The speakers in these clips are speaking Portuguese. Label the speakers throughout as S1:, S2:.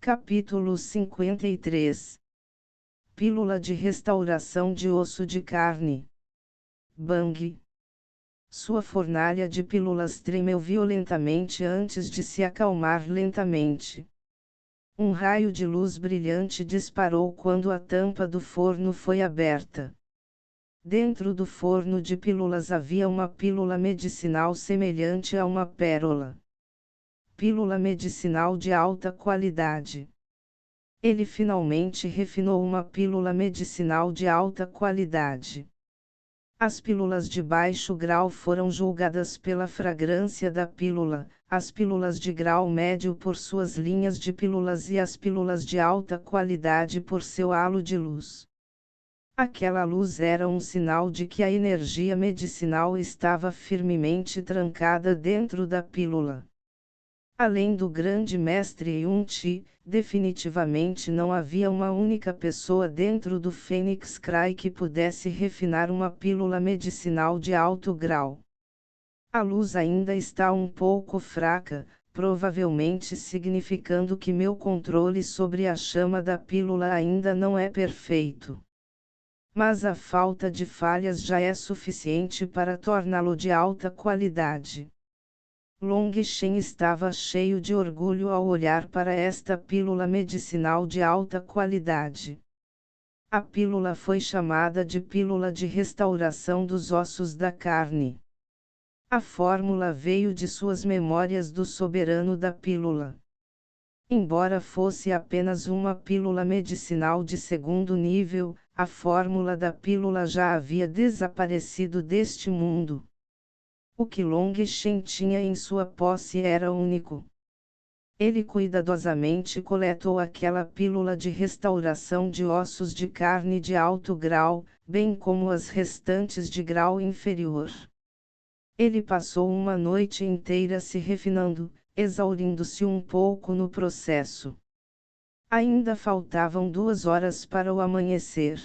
S1: Capítulo 53. Pílula de restauração de osso de carne. Bang. Sua fornalha de pílulas tremeu violentamente antes de se acalmar lentamente. Um raio de luz brilhante disparou quando a tampa do forno foi aberta. Dentro do forno de pílulas havia uma pílula medicinal semelhante a uma pérola. Pílula medicinal de alta qualidade. Ele finalmente refinou uma pílula medicinal de alta qualidade. As pílulas de baixo grau foram julgadas pela fragrância da pílula, as pílulas de grau médio por suas linhas de pílulas e as pílulas de alta qualidade por seu halo de luz. Aquela luz era um sinal de que a energia medicinal estava firmemente trancada dentro da pílula. Além do grande mestre Yun-Ti, definitivamente não havia uma única pessoa dentro do Fênix Cry que pudesse refinar uma pílula medicinal de alto grau. A luz ainda está um pouco fraca, provavelmente significando que meu controle sobre a chama da pílula ainda não é perfeito. Mas a falta de falhas já é suficiente para torná-lo de alta qualidade. Long Shen estava cheio de orgulho ao olhar para esta pílula medicinal de alta qualidade. A pílula foi chamada de pílula de restauração dos ossos da carne. A fórmula veio de suas memórias do soberano da pílula. Embora fosse apenas uma pílula medicinal de segundo nível, a fórmula da pílula já havia desaparecido deste mundo. O que Long Shen tinha em sua posse era único. Ele cuidadosamente coletou aquela pílula de restauração de ossos de carne de alto grau, bem como as restantes de grau inferior. Ele passou uma noite inteira se refinando, exaurindo-se um pouco no processo. Ainda faltavam 2 horas para o amanhecer.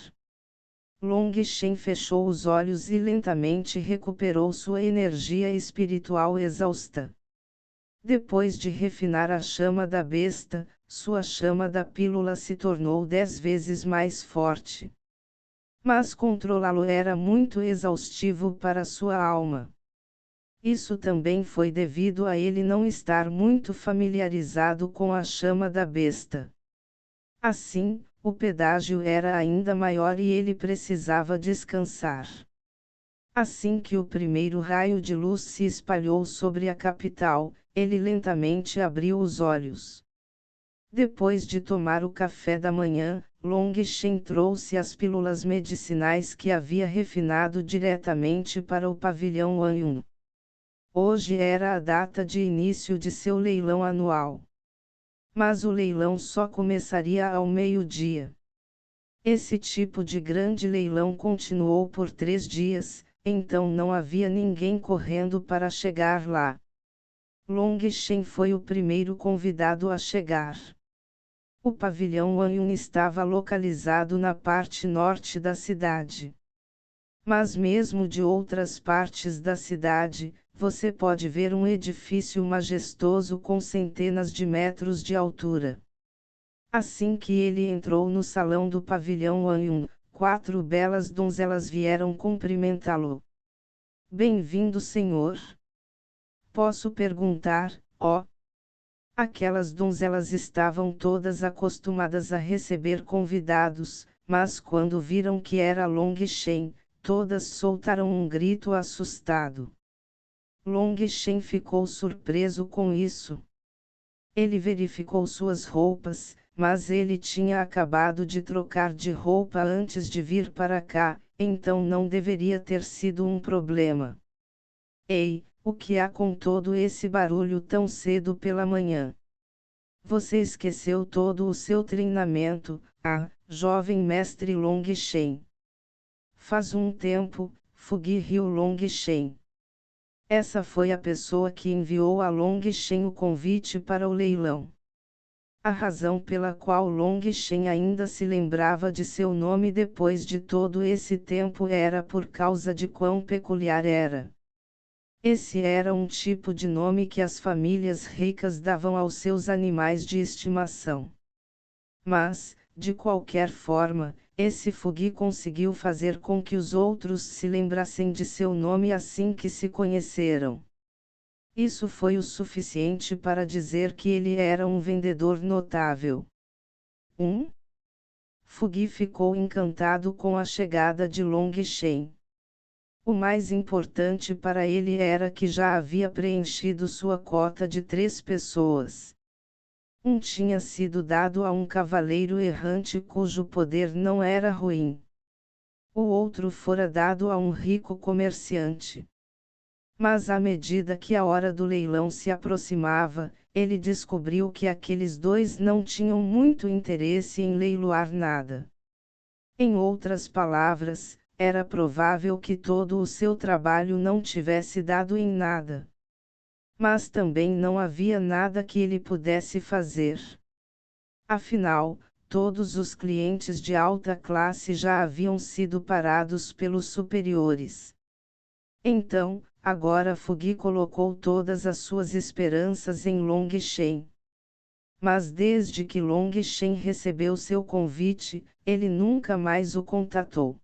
S1: Long Shen fechou os olhos e lentamente recuperou sua energia espiritual exausta. Depois de refinar a chama da besta, sua chama da pílula se tornou 10 vezes mais forte. Mas controlá-lo era muito exaustivo para sua alma. Isso também foi devido a ele não estar muito familiarizado com a chama da besta. Assim, o pedágio era ainda maior e ele precisava descansar. Assim que o primeiro raio de luz se espalhou sobre a capital, ele lentamente abriu os olhos. Depois de tomar o café da manhã, Long Shen trouxe as pílulas medicinais que havia refinado diretamente para o pavilhão Anyun. Hoje era a data de início de seu leilão anual. Mas o leilão só começaria ao meio-dia. Esse tipo de grande leilão continuou por 3 dias, então não havia ninguém correndo para chegar lá. Long Shen foi o primeiro convidado a chegar. O pavilhão Anyun estava localizado na parte norte da cidade. Mas mesmo de outras partes da cidade, você pode ver um edifício majestoso com centenas de metros de altura. Assim que ele entrou no salão do pavilhão Anyun, 4 belas donzelas vieram cumprimentá-lo. Bem-vindo, senhor. Posso perguntar, ó? Aquelas donzelas estavam todas acostumadas a receber convidados, mas quando viram que era Long Shen, todas soltaram um grito assustado. Long Shen ficou surpreso com isso. Ele verificou suas roupas, mas ele tinha acabado de trocar de roupa antes de vir para cá, então não deveria ter sido um problema. Ei, o que há com todo esse barulho tão cedo pela manhã? Você esqueceu todo o seu treinamento, jovem mestre Long Shen. Faz um tempo, Fugi riu Long Shen. Essa foi a pessoa que enviou a Long Shen o convite para o leilão. A razão pela qual Long Shen ainda se lembrava de seu nome depois de todo esse tempo era por causa de quão peculiar era. Esse era um tipo de nome que as famílias ricas davam aos seus animais de estimação. Mas, de qualquer forma, esse Fugi conseguiu fazer com que os outros se lembrassem de seu nome assim que se conheceram. Isso foi o suficiente para dizer que ele era um vendedor notável. Fugi ficou encantado com a chegada de Long Shen. O mais importante para ele era que já havia preenchido sua cota de 3 pessoas. Um tinha sido dado a um cavaleiro errante cujo poder não era ruim. O outro fora dado a um rico comerciante. Mas à medida que a hora do leilão se aproximava, ele descobriu que aqueles 2 não tinham muito interesse em leiloar nada. Em outras palavras, era provável que todo o seu trabalho não tivesse dado em nada. Mas também não havia nada que ele pudesse fazer. Afinal, todos os clientes de alta classe já haviam sido parados pelos superiores. Então, agora Fugi colocou todas as suas esperanças em Long Shen. Mas desde que Long Shen recebeu seu convite, ele nunca mais o contatou.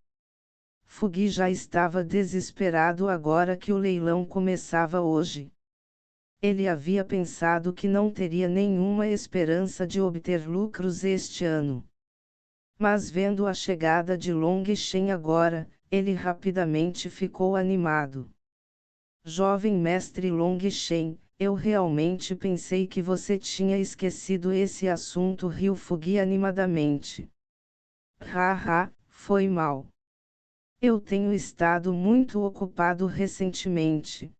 S1: Fugi já estava desesperado agora que o leilão começava hoje. Ele havia pensado que não teria nenhuma esperança de obter lucros este ano. Mas vendo a chegada de Long Shen agora, ele rapidamente ficou animado. Jovem mestre Long Shen, eu realmente pensei que você tinha esquecido esse assunto, riu Fugi animadamente. Haha, foi mal. Eu tenho estado muito ocupado recentemente.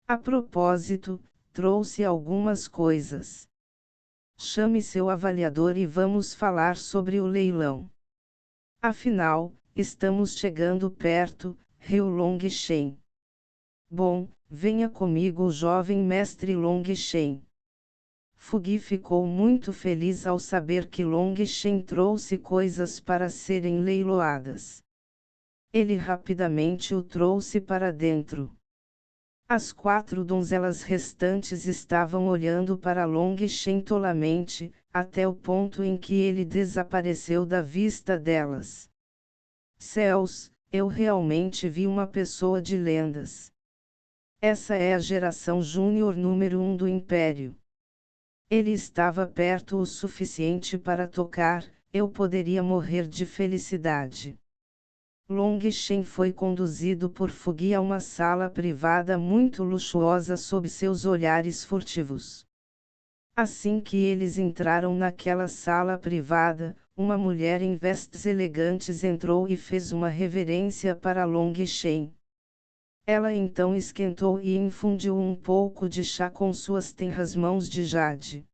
S1: A propósito, trouxe algumas coisas. Chame seu avaliador e vamos falar sobre o leilão. Afinal, estamos chegando perto, riu Long Shen. Bom, venha comigo, o jovem mestre Long Shen. Fugi ficou muito feliz ao saber que Long Shen trouxe coisas para serem leiloadas. Ele rapidamente o trouxe para dentro. As 4 donzelas restantes estavam olhando para Long Shen tolamente, até o ponto em que ele desapareceu da vista delas. Céus, eu realmente vi uma pessoa de lendas. Essa é a geração júnior número 1 do Império. Ele estava perto o suficiente para tocar, eu poderia morrer de felicidade. Long Shen foi conduzido por Fugi a uma sala privada muito luxuosa sob seus olhares furtivos. Assim que eles entraram naquela sala privada, uma mulher em vestes elegantes entrou e fez uma reverência para Long Shen. Ela então esquentou e infundiu um pouco de chá com suas tenras mãos de jade.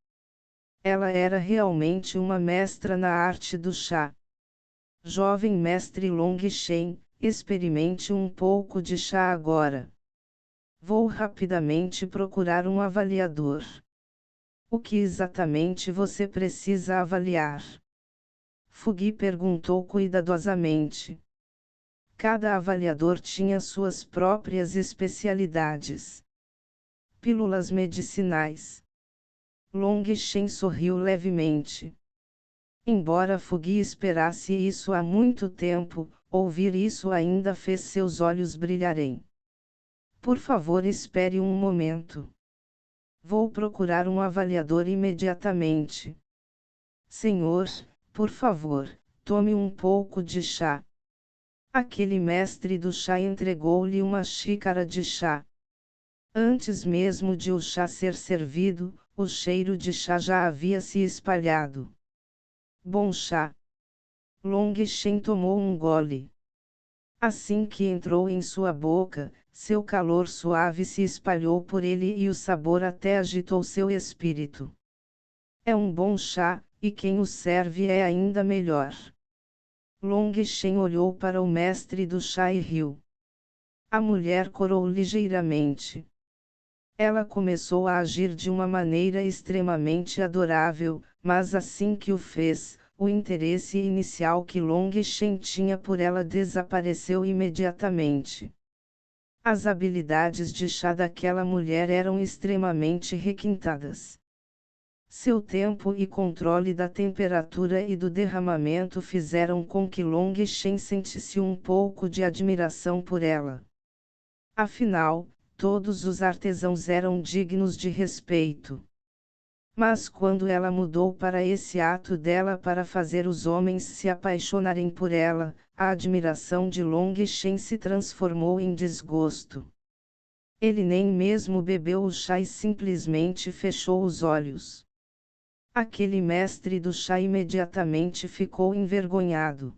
S1: Ela era realmente uma mestra na arte do chá. Jovem mestre Long Shen, experimente um pouco de chá agora. Vou rapidamente procurar um avaliador. O que exatamente você precisa avaliar? Fugi perguntou cuidadosamente. Cada avaliador tinha suas próprias especialidades. Pílulas medicinais. Long Shen sorriu levemente. Embora Fugi esperasse isso há muito tempo, ouvir isso ainda fez seus olhos brilharem. Por favor, espere um momento. Vou procurar um avaliador imediatamente. Senhor, por favor, tome um pouco de chá. Aquele mestre do chá entregou-lhe uma xícara de chá. Antes mesmo de o chá ser servido, o cheiro de chá já havia se espalhado. Bom chá. Long Shen tomou um gole. Assim que entrou em sua boca, seu calor suave se espalhou por ele e o sabor até agitou seu espírito. É um bom chá, e quem o serve é ainda melhor. Long Shen olhou para o mestre do chá e riu. A mulher corou ligeiramente. Ela começou a agir de uma maneira extremamente adorável, mas assim que o fez, o interesse inicial que Long Shen tinha por ela desapareceu imediatamente. As habilidades de chá daquela mulher eram extremamente requintadas. Seu tempo e controle da temperatura e do derramamento fizeram com que Long Shen sentisse um pouco de admiração por ela. Afinal, todos os artesãos eram dignos de respeito. Mas quando ela mudou para esse ato dela para fazer os homens se apaixonarem por ela, a admiração de Long Shen se transformou em desgosto. Ele nem mesmo bebeu o chá e simplesmente fechou os olhos. Aquele mestre do chá imediatamente ficou envergonhado.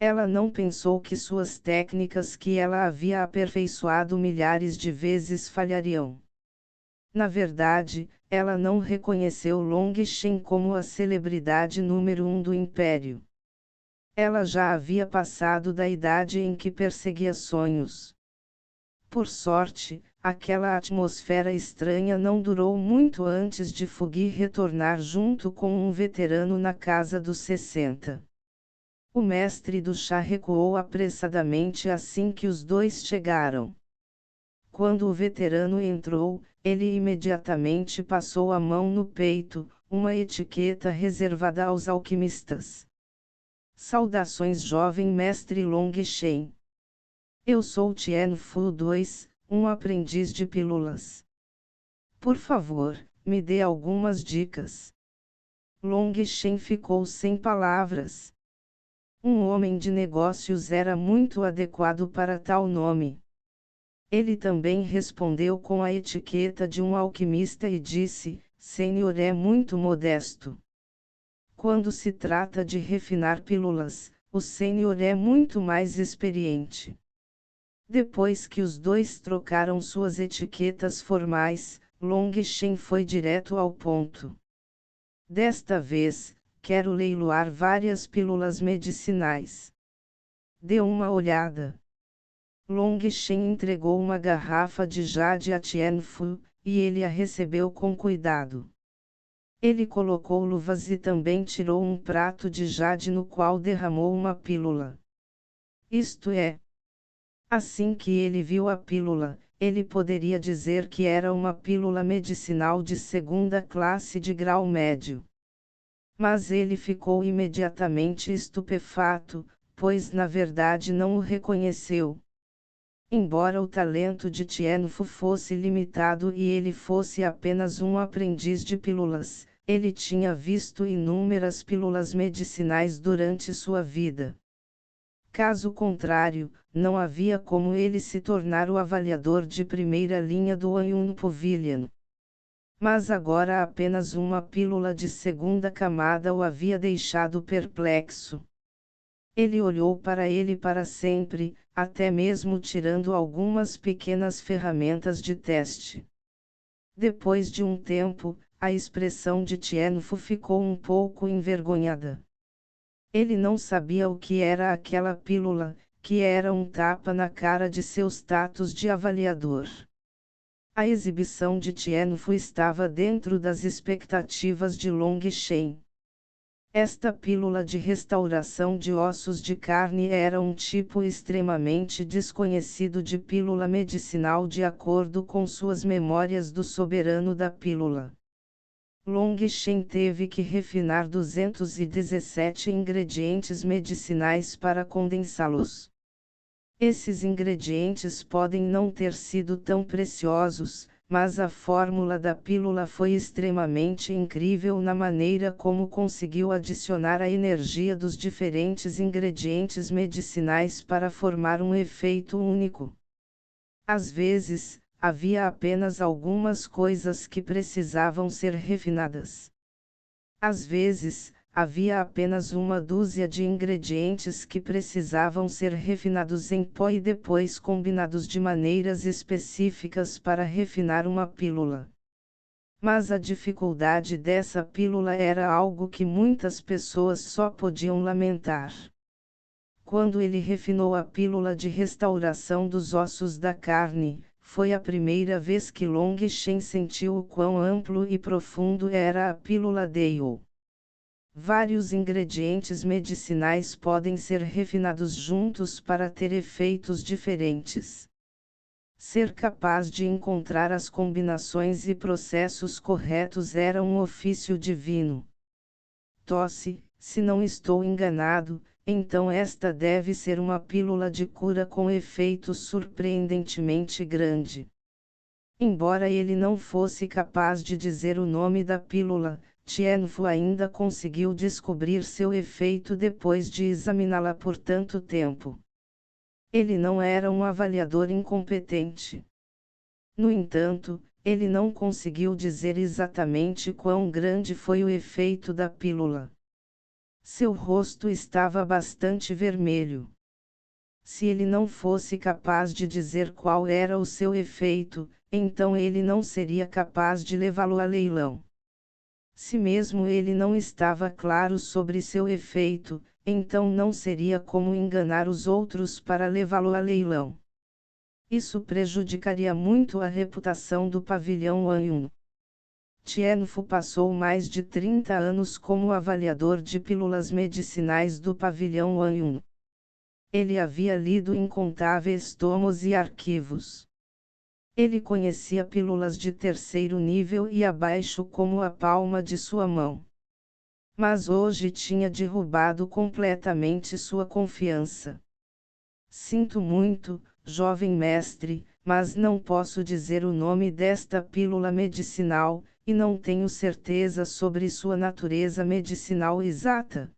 S1: Ela não pensou que suas técnicas que ela havia aperfeiçoado milhares de vezes falhariam. Na verdade, ela não reconheceu Long Shen como a celebridade número 1 do império. Ela já havia passado da idade em que perseguia sonhos. Por sorte, aquela atmosfera estranha não durou muito antes de Fugi retornar junto com um veterano na casa dos 60. O mestre do chá recuou apressadamente assim que os dois chegaram. Quando o veterano entrou, ele imediatamente passou a mão no peito, uma etiqueta reservada aos alquimistas. Saudações, jovem mestre Long Shen. Eu sou Tien Fu II, um aprendiz de pílulas. Por favor, me dê algumas dicas. Long Shen ficou sem palavras. Um homem de negócios era muito adequado para tal nome. Ele também respondeu com a etiqueta de um alquimista e disse: Senhor é muito modesto. Quando se trata de refinar pílulas, o Senhor é muito mais experiente. Depois que os dois trocaram suas etiquetas formais, Long Shen foi direto ao ponto. Desta vez, quero leiloar várias pílulas medicinais. Dê uma olhada. Long Shen entregou uma garrafa de jade a Tien Fu, e ele a recebeu com cuidado. Ele colocou luvas e também tirou um prato de jade no qual derramou uma pílula. Isto é. Assim que ele viu a pílula, ele poderia dizer que era uma pílula medicinal de segunda classe de grau médio. Mas ele ficou imediatamente estupefato, pois na verdade não o reconheceu. Embora o talento de Tien Fu fosse limitado e ele fosse apenas um aprendiz de pílulas, ele tinha visto inúmeras pílulas medicinais durante sua vida. Caso contrário, não havia como ele se tornar o avaliador de primeira linha do Anyun Pavilion. Mas agora apenas uma pílula de segunda camada o havia deixado perplexo. Ele olhou para ele para sempre, até mesmo tirando algumas pequenas ferramentas de teste. Depois de um tempo, a expressão de Tien Fu ficou um pouco envergonhada. Ele não sabia o que era aquela pílula, que era um tapa na cara de seu status de avaliador. A exibição de Tien Fu estava dentro das expectativas de Long Shen. Esta pílula de restauração de ossos de carne era um tipo extremamente desconhecido de pílula medicinal de acordo com suas memórias do soberano da pílula. Long Shen teve que refinar 217 ingredientes medicinais para condensá-los. Esses ingredientes podem não ter sido tão preciosos, mas a fórmula da pílula foi extremamente incrível na maneira como conseguiu adicionar a energia dos diferentes ingredientes medicinais para formar um efeito único. Às vezes, havia apenas algumas coisas que precisavam ser refinadas. Às vezes, havia apenas uma dúzia de ingredientes que precisavam ser refinados em pó e depois combinados de maneiras específicas para refinar uma pílula. Mas a dificuldade dessa pílula era algo que muitas pessoas só podiam lamentar. Quando ele refinou a pílula de restauração dos ossos da carne, foi a primeira vez que Long Shen sentiu o quão amplo e profundo era a pílula Dale. Vários ingredientes medicinais podem ser refinados juntos para ter efeitos diferentes. Ser capaz de encontrar as combinações e processos corretos era um ofício divino. Tosse, se não estou enganado, então esta deve ser uma pílula de cura com efeito surpreendentemente grande. Embora ele não fosse capaz de dizer o nome da pílula, Tianfu ainda conseguiu descobrir seu efeito depois de examiná-la por tanto tempo. Ele não era um avaliador incompetente. No entanto, ele não conseguiu dizer exatamente quão grande foi o efeito da pílula. Seu rosto estava bastante vermelho. Se ele não fosse capaz de dizer qual era o seu efeito, então ele não seria capaz de levá-lo a leilão. Se mesmo ele não estava claro sobre seu efeito, então não seria como enganar os outros para levá-lo a leilão. Isso prejudicaria muito a reputação do pavilhão Anyun. Tianfu passou mais de 30 anos como avaliador de pílulas medicinais do pavilhão Anyun. Ele havia lido incontáveis tomos e arquivos. Ele conhecia pílulas de terceiro nível e abaixo como a palma de sua mão. Mas hoje tinha derrubado completamente sua confiança. Sinto muito, jovem mestre, mas não posso dizer o nome desta pílula medicinal, e não tenho certeza sobre sua natureza medicinal exata.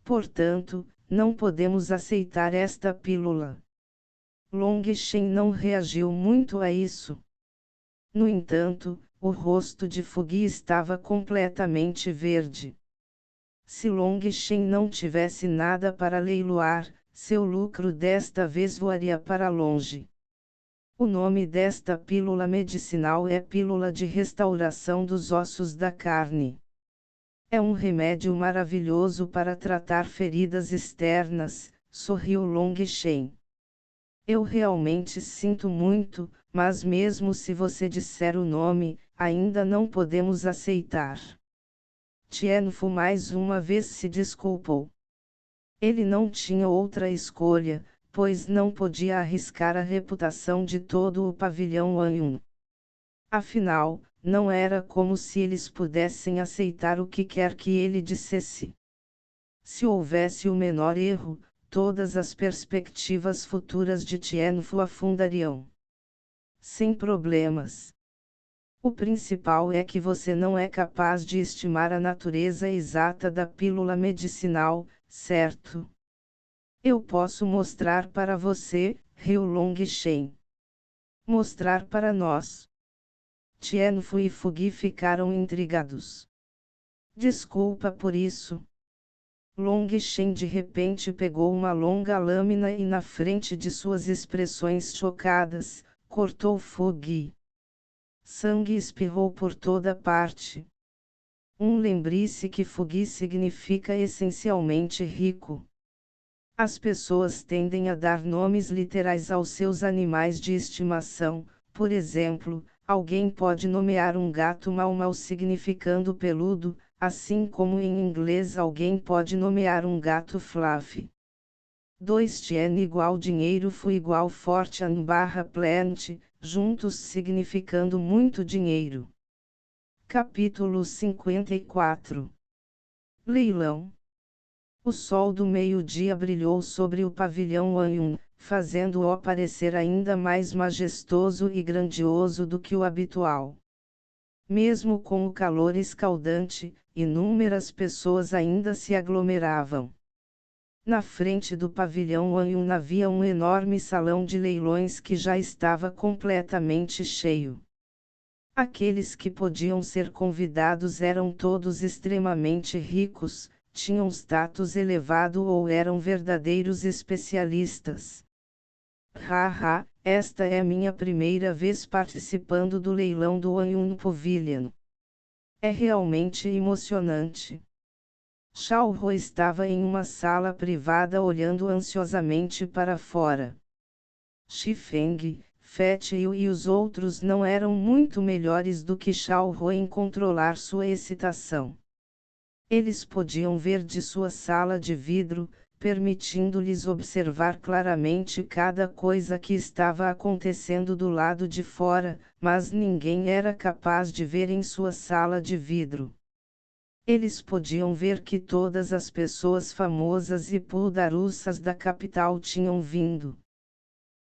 S1: Portanto, não podemos aceitar esta pílula. Long Shen não reagiu muito a isso. No entanto, o rosto de Fugi estava completamente verde. Se Long Shen não tivesse nada para leiloar, seu lucro desta vez voaria para longe. O nome desta pílula medicinal é Pílula de Restauração dos Ossos da Carne. É um remédio maravilhoso para tratar feridas externas, sorriu Long Shen. Eu realmente sinto muito, mas mesmo se você disser o nome, ainda não podemos aceitar. Tianfu mais uma vez se desculpou. Ele não tinha outra escolha, pois não podia arriscar a reputação de todo o pavilhão Anyun. Afinal, não era como se eles pudessem aceitar o que quer que ele dissesse. Se houvesse o menor erro, todas as perspectivas futuras de Tianfu afundariam. Sem problemas. O principal é que você não é capaz de estimar a natureza exata da pílula medicinal, certo? Eu posso mostrar para você, riu Long Shen. Mostrar para nós. Tianfu e Fugi ficaram intrigados. Desculpa por isso. Long Shen de repente pegou uma longa lâmina e na frente de suas expressões chocadas, cortou Fugi. Sangue espirrou por toda parte. Lembre-se que Fugi significa essencialmente rico. As pessoas tendem a dar nomes literais aos seus animais de estimação, por exemplo, alguém pode nomear um gato Mau significando peludo, assim como em inglês alguém pode nomear um gato Fluffy. 2 Tien igual dinheiro Fu igual fortune barra plant, juntos significando muito dinheiro. Capítulo 54. Leilão. O sol do meio-dia brilhou sobre o pavilhão Anyun, fazendo-o parecer ainda mais majestoso e grandioso do que o habitual. Mesmo com o calor escaldante, inúmeras pessoas ainda se aglomeravam. Na frente do pavilhão Anyun havia um enorme salão de leilões que já estava completamente cheio. Aqueles que podiam ser convidados eram todos extremamente ricos, tinham status elevado ou eram verdadeiros especialistas. Haha, esta é minha primeira vez participando do leilão do Anyun Pavilion. É realmente emocionante. Xiao Hu estava em uma sala privada olhando ansiosamente para fora. Xifeng, Fat Yu e os outros não eram muito melhores do que Xiao Hu em controlar sua excitação. Eles podiam ver de sua sala de vidro, permitindo-lhes observar claramente cada coisa que estava acontecendo do lado de fora, mas ninguém era capaz de ver em sua sala de vidro. Eles podiam ver que todas as pessoas famosas e poderosas da capital tinham vindo.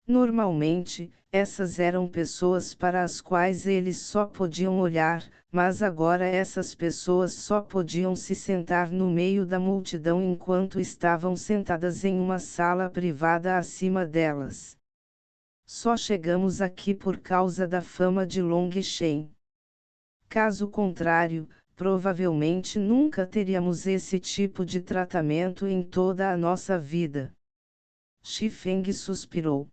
S1: Normalmente, essas eram pessoas para as quais eles só podiam olhar, mas agora essas pessoas só podiam se sentar no meio da multidão enquanto estavam sentadas em uma sala privada acima delas. Só chegamos aqui por causa da fama de Long Shen. Caso contrário, provavelmente nunca teríamos esse tipo de tratamento em toda a nossa vida. Xifeng suspirou.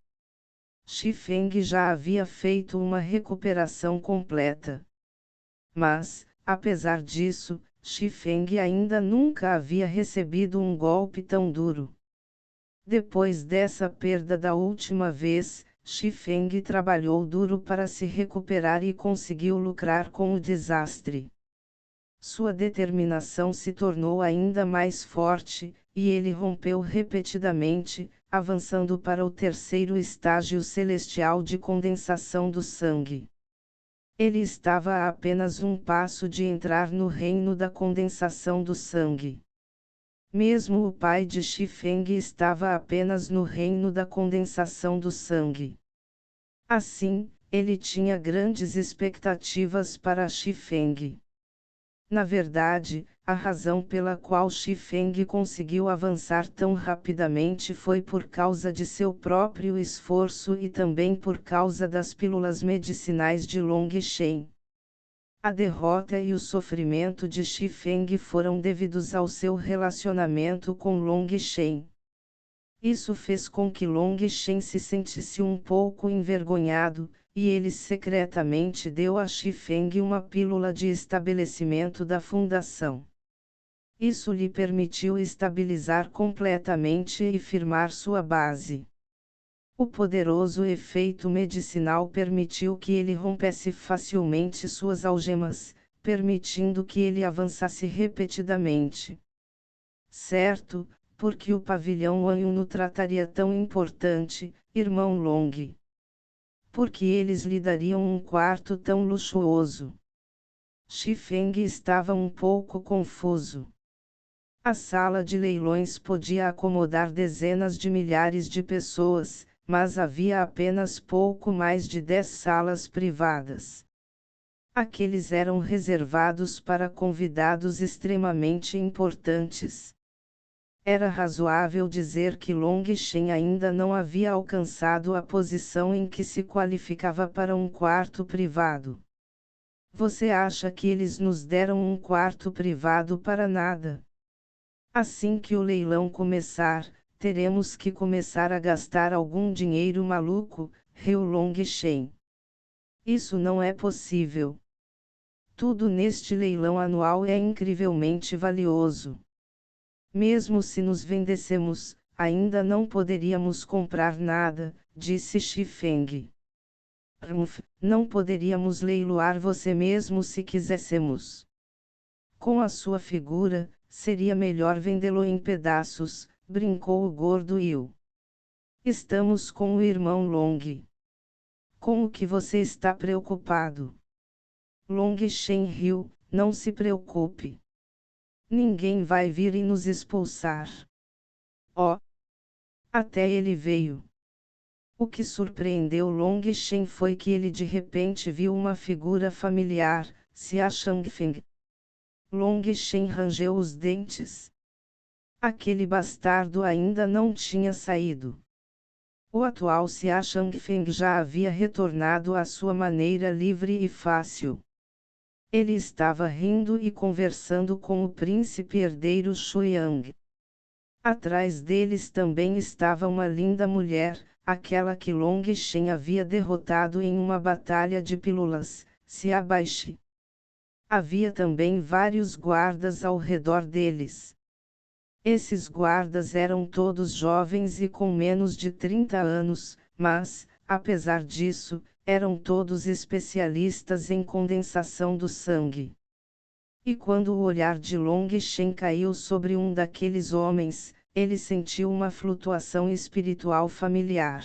S1: Xifeng já havia feito uma recuperação completa. Mas, apesar disso, Xifeng ainda nunca havia recebido um golpe tão duro. Depois dessa perda da última vez, Xifeng trabalhou duro para se recuperar e conseguiu lucrar com o desastre. Sua determinação se tornou ainda mais forte, e ele rompeu repetidamente, avançando para o terceiro estágio celestial de condensação do sangue. Ele estava a apenas um passo de entrar no reino da condensação do sangue. Mesmo o pai de Xifeng estava apenas no reino da condensação do sangue. Assim, ele tinha grandes expectativas para Xifeng. Na verdade, a razão pela qual Xifeng conseguiu avançar tão rapidamente foi por causa de seu próprio esforço e também por causa das pílulas medicinais de Long Shen. A derrota e o sofrimento de Xifeng foram devidos ao seu relacionamento com Long Shen. Isso fez com que Long Shen se sentisse um pouco envergonhado, e ele secretamente deu a Xifeng uma pílula de estabelecimento da fundação. Isso lhe permitiu estabilizar completamente e firmar sua base. O poderoso efeito medicinal permitiu que ele rompesse facilmente suas algemas, permitindo que ele avançasse repetidamente. Certo, porque o pavilhão Anyun o trataria tão importante, irmão Long. Porque eles lhe dariam um quarto tão luxuoso. Xifeng estava um pouco confuso. A sala de leilões podia acomodar dezenas de milhares de pessoas, mas havia apenas pouco mais de 10 salas privadas. Aqueles eram reservados para convidados extremamente importantes. Era razoável dizer que Long Shen ainda não havia alcançado a posição em que se qualificava para um quarto privado. Você acha que eles nos deram um quarto privado para nada? Assim que o leilão começar, teremos que começar a gastar algum dinheiro maluco, riu Long Shen. Isso não é possível. Tudo neste leilão anual é incrivelmente valioso. Mesmo se nos vendêssemos, ainda não poderíamos comprar nada, disse Xifeng. Não poderíamos leiloar você mesmo se quiséssemos. Com a sua figura, seria melhor vendê-lo em pedaços, brincou o gordo Yu. Estamos com o irmão Long. Com o que você está preocupado? Long Shen riu, não se preocupe. Ninguém vai vir e nos expulsar. Oh! Até ele veio. O que surpreendeu Long Shen foi que ele de repente viu uma figura familiar, Xia Shangfeng. Long Shen rangeu os dentes. Aquele bastardo ainda não tinha saído. O atual Xia Shangfeng já havia retornado à sua maneira livre e fácil. Ele estava rindo e conversando com o príncipe herdeiro Shuiyang. Atrás deles também estava uma linda mulher, aquela que Long Shen havia derrotado em uma batalha de pílulas, Xia Baishi. Havia também vários guardas ao redor deles. Esses guardas eram todos jovens e com menos de 30 anos, mas, apesar disso, eram todos especialistas em condensação do sangue. E quando o olhar de Long Shen caiu sobre um daqueles homens, ele sentiu uma flutuação espiritual familiar.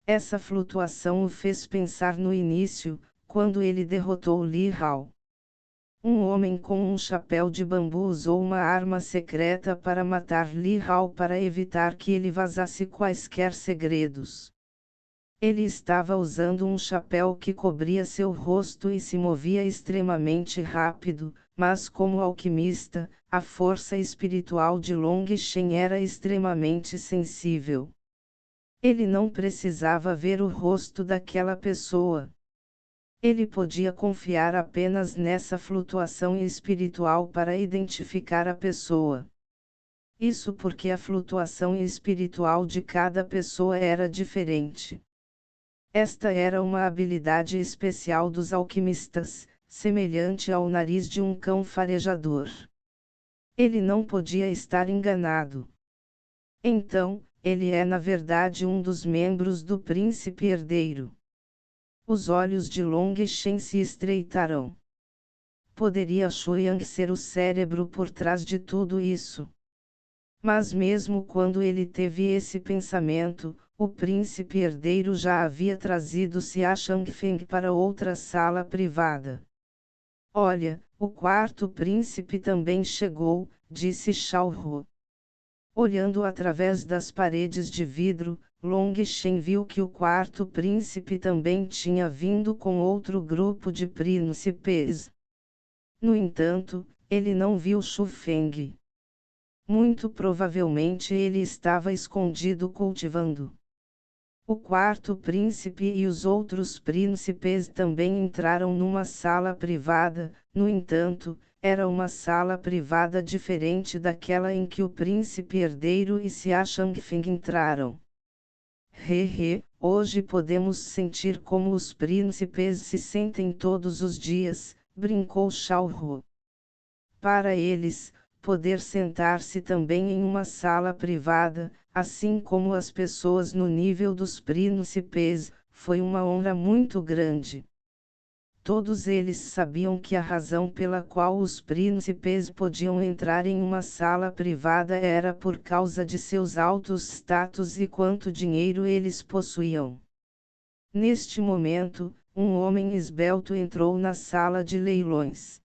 S1: Essa flutuação o fez pensar no início, quando ele derrotou Li Hao. Um homem com um chapéu de bambu usou uma arma secreta para matar Li Hao para evitar que ele vazasse quaisquer segredos. Ele estava usando um chapéu que cobria seu rosto e se movia extremamente rápido, mas como alquimista, a força espiritual de Long Shen era extremamente sensível. Ele não precisava ver o rosto daquela pessoa. Ele podia confiar apenas nessa flutuação espiritual para identificar a pessoa. Isso porque a flutuação espiritual de cada pessoa era diferente. Esta era uma habilidade especial dos alquimistas, semelhante ao nariz de um cão farejador. Ele não podia estar enganado. Então, ele é na verdade um dos membros do príncipe herdeiro. Os olhos de Long Shen se estreitaram. Poderia Shuang ser o cérebro por trás de tudo isso? Mas mesmo quando ele teve esse pensamento, o príncipe herdeiro já havia trazido Xia Changfeng para outra sala privada. Olha, o quarto príncipe também chegou, disse Xiao Hu. Olhando através das paredes de vidro, Long Shen viu que o quarto príncipe também tinha vindo com outro grupo de príncipes. No entanto, ele não viu Shu Feng. Muito provavelmente ele estava escondido cultivando. O quarto príncipe e os outros príncipes também entraram numa sala privada, no entanto, era uma sala privada diferente daquela em que o príncipe herdeiro e Xia Changfeng entraram. Hoje podemos sentir como os príncipes se sentem todos os dias, brincou Xiao Hu. Para eles, poder sentar-se também em uma sala privada, assim como as pessoas no nível dos príncipes, foi uma honra muito grande. Todos eles sabiam que a razão pela qual os príncipes podiam entrar em uma sala privada era por causa de seus altos status e quanto dinheiro eles possuíam. Neste momento, um homem esbelto entrou na sala de leilões.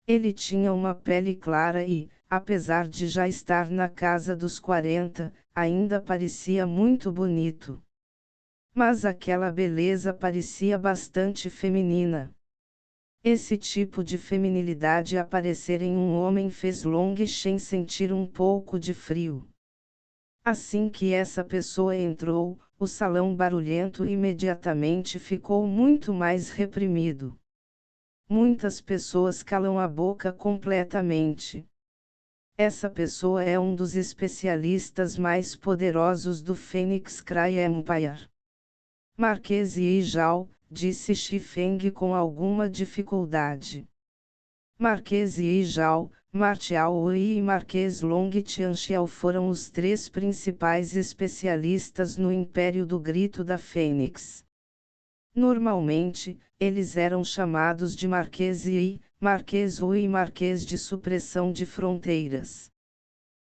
S1: Ele tinha uma pele clara e, apesar de já estar na casa dos 40, ainda parecia muito bonito. Mas aquela beleza parecia bastante feminina. Esse tipo de feminilidade aparecer em um homem fez Long Shen sentir um pouco de frio. Assim que essa pessoa entrou, o salão barulhento imediatamente ficou muito mais reprimido. Muitas pessoas calam a boca completamente. Essa pessoa é um dos especialistas mais poderosos do Phoenix Cry Empire. Marquês Yi Zhao, disse Shi Feng com alguma dificuldade. Marquês Yi Zhao, Martial Wei e Marquês Long Tianxiao foram os três principais especialistas no Império do Grito da Fênix. Normalmente, eles eram chamados de Marquês Yi, Marquês Wu e Marquês de Supressão de Fronteiras.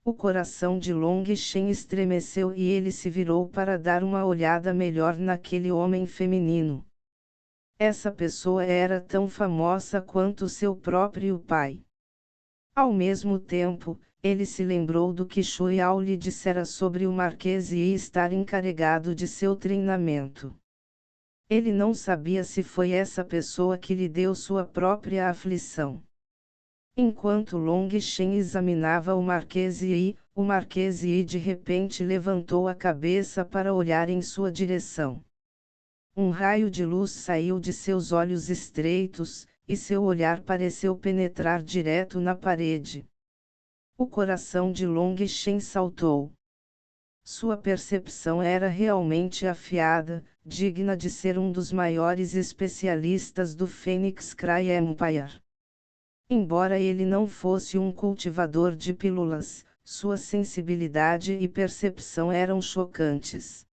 S1: O coração de Long Shen estremeceu e ele se virou para dar uma olhada melhor naquele homem feminino. Essa pessoa era tão famosa quanto seu próprio pai. Ao mesmo tempo, ele se lembrou do que Shu Yao lhe dissera sobre o Marquês Yi estar encarregado de seu treinamento. Ele não sabia se foi essa pessoa que lhe deu sua própria aflição. Enquanto Long Shen examinava o Marquês Yi, o Marquês Yi de repente levantou a cabeça para olhar em sua direção. Um raio de luz saiu de seus olhos estreitos, e seu olhar pareceu penetrar direto na parede. O coração de Long Shen saltou. Sua percepção era realmente afiada, digna de ser um dos maiores especialistas do Phoenix Cry Empire. Embora ele não fosse um cultivador de pílulas, sua sensibilidade e percepção eram chocantes.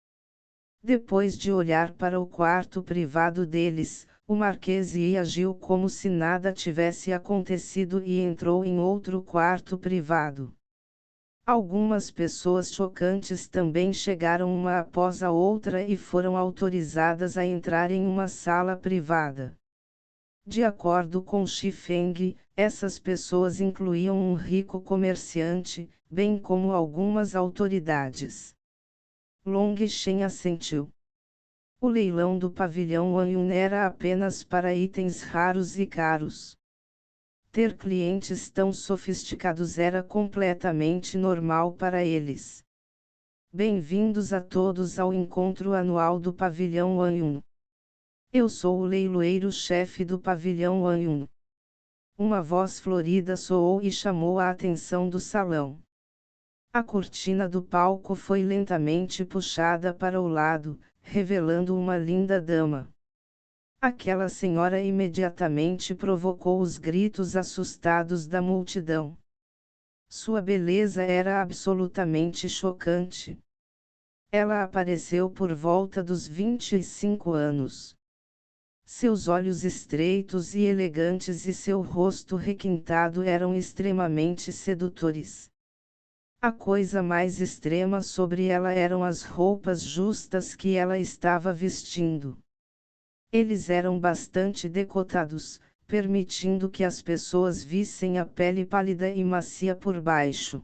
S1: Depois de olhar para o quarto privado deles, o Marquês Yi agiu como se nada tivesse acontecido e entrou em outro quarto privado. Algumas pessoas chocantes também chegaram uma após a outra e foram autorizadas a entrar em uma sala privada. De acordo com Xi Feng, essas pessoas incluíam um rico comerciante, bem como algumas autoridades. Long Shen assentiu. O leilão do pavilhão Wanyun era apenas para itens raros e caros. Ter clientes tão sofisticados era completamente normal para eles. Bem-vindos a todos ao encontro anual do pavilhão Wanyun. Eu sou o leiloeiro-chefe do pavilhão Wanyun. Uma voz florida soou e chamou a atenção do salão. A cortina do palco foi lentamente puxada para o lado, revelando uma linda dama. Aquela senhora imediatamente provocou os gritos assustados da multidão. Sua beleza era absolutamente chocante. Ela apareceu por volta dos 25 anos. Seus olhos estreitos e elegantes e seu rosto requintado eram extremamente sedutores. A coisa mais extrema sobre ela eram as roupas justas que ela estava vestindo. Eles eram bastante decotados, permitindo que as pessoas vissem a pele pálida e macia por baixo.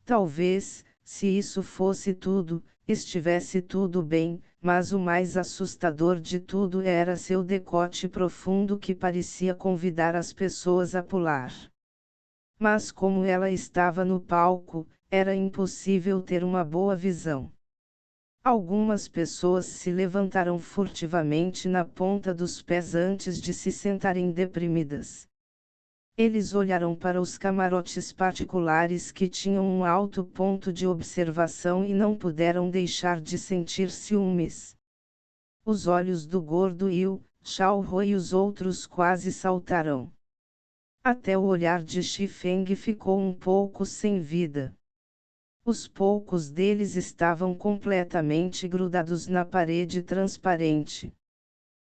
S1: Talvez, se isso fosse tudo, estivesse tudo bem, mas o mais assustador de tudo era seu decote profundo que parecia convidar as pessoas a pular. Mas como ela estava no palco, era impossível ter uma boa visão. Algumas pessoas se levantaram furtivamente na ponta dos pés antes de se sentarem deprimidas. Eles olharam para os camarotes particulares que tinham um alto ponto de observação e não puderam deixar de sentir ciúmes. Os olhos do gordo Yu, Xiao Rui e os outros quase saltaram. Até o olhar de Xi Feng ficou um pouco sem vida. Os poucos deles estavam completamente grudados na parede transparente.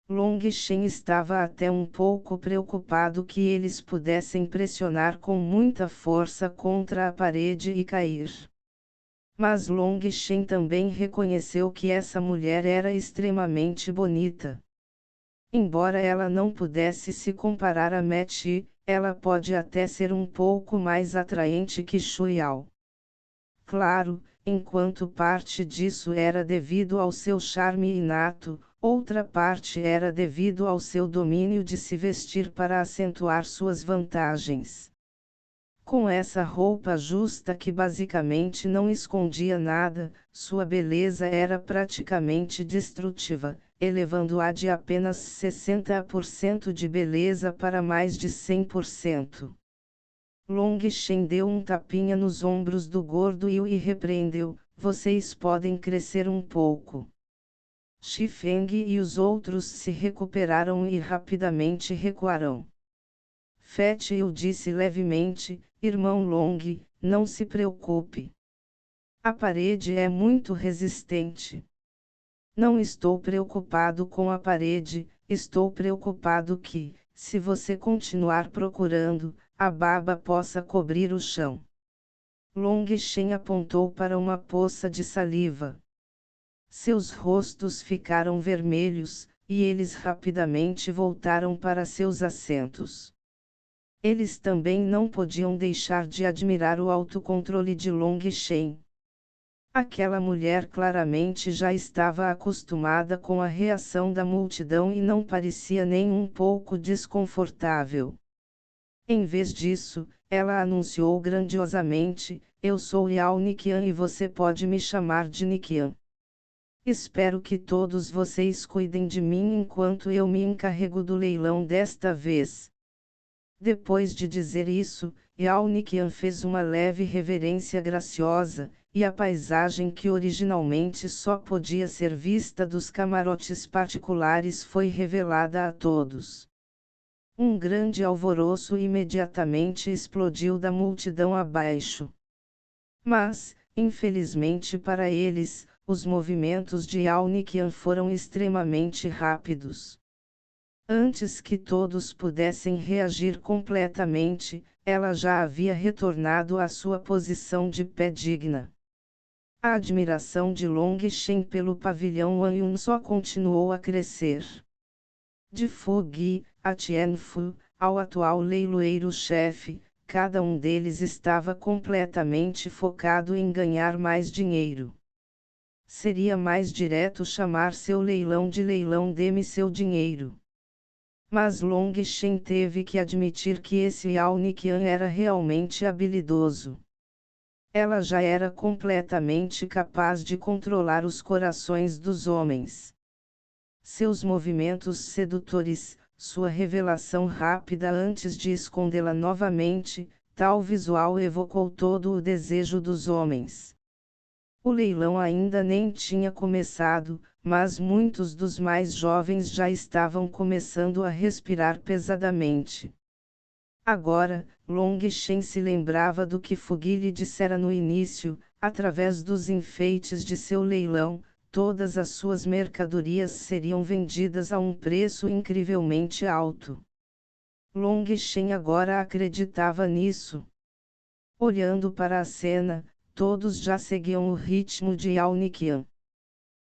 S1: Long Shen estava até um pouco preocupado que eles pudessem pressionar com muita força contra a parede e cair. Mas Long Shen também reconheceu que essa mulher era extremamente bonita. Embora ela não pudesse se comparar a Ma Chi, ela pode até ser um pouco mais atraente que Shu Yao. Claro, enquanto parte disso era devido ao seu charme inato, outra parte era devido ao seu domínio de se vestir para acentuar suas vantagens. Com essa roupa justa que basicamente não escondia nada, sua beleza era praticamente destrutiva, elevando-a de apenas 60% de beleza para mais de 100%. Long Shen deu um tapinha nos ombros do gordo Yu e repreendeu: vocês podem crescer um pouco. Xi Feng e os outros se recuperaram e rapidamente recuaram. Fat Yu disse levemente: irmão Long, não se preocupe. A parede é muito resistente. Não estou preocupado com a parede, estou preocupado que, se você continuar procurando, a baba possa cobrir o chão. Long Shen apontou para uma poça de saliva. Seus rostos ficaram vermelhos, e eles rapidamente voltaram para seus assentos. Eles também não podiam deixar de admirar o autocontrole de Long Shen. Aquela mulher claramente já estava acostumada com a reação da multidão e não parecia nem um pouco desconfortável. Em vez disso, ela anunciou grandiosamente: eu sou Yao Niqian e você pode me chamar de Niqian. Espero que todos vocês cuidem de mim enquanto eu me encarrego do leilão desta vez. Depois de dizer isso, Yao Niqian fez uma leve reverência graciosa, e a paisagem que originalmente só podia ser vista dos camarotes particulares foi revelada a todos. Um grande alvoroço imediatamente explodiu da multidão abaixo. Mas, infelizmente para eles, os movimentos de Yao Niqian foram extremamente rápidos. Antes que todos pudessem reagir completamente, ela já havia retornado à sua posição de pé digna. A admiração de Long Shen pelo pavilhão Anyun só continuou a crescer. De Fu Gui a Tien Fu, ao atual leiloeiro-chefe, cada um deles estava completamente focado em ganhar mais dinheiro. Seria mais direto chamar seu leilão de leilão Dê-me seu dinheiro. Mas Long Shen teve que admitir que esse Yao Niqian era realmente habilidoso. Ela já era completamente capaz de controlar os corações dos homens. Seus movimentos sedutores, sua revelação rápida antes de escondê-la novamente, tal visual evocou todo o desejo dos homens. O leilão ainda nem tinha começado, mas muitos dos mais jovens já estavam começando a respirar pesadamente. Agora, Long Shen se lembrava do que Fu Gui lhe dissera no início, através dos enfeites de seu leilão, todas as suas mercadorias seriam vendidas a um preço incrivelmente alto. Long Shen agora acreditava nisso. Olhando para a cena, todos já seguiam o ritmo de Yao Niqian.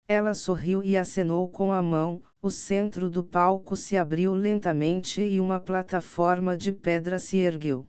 S1: Ela sorriu e acenou com a mão, o centro do palco se abriu lentamente e uma plataforma de pedra se ergueu.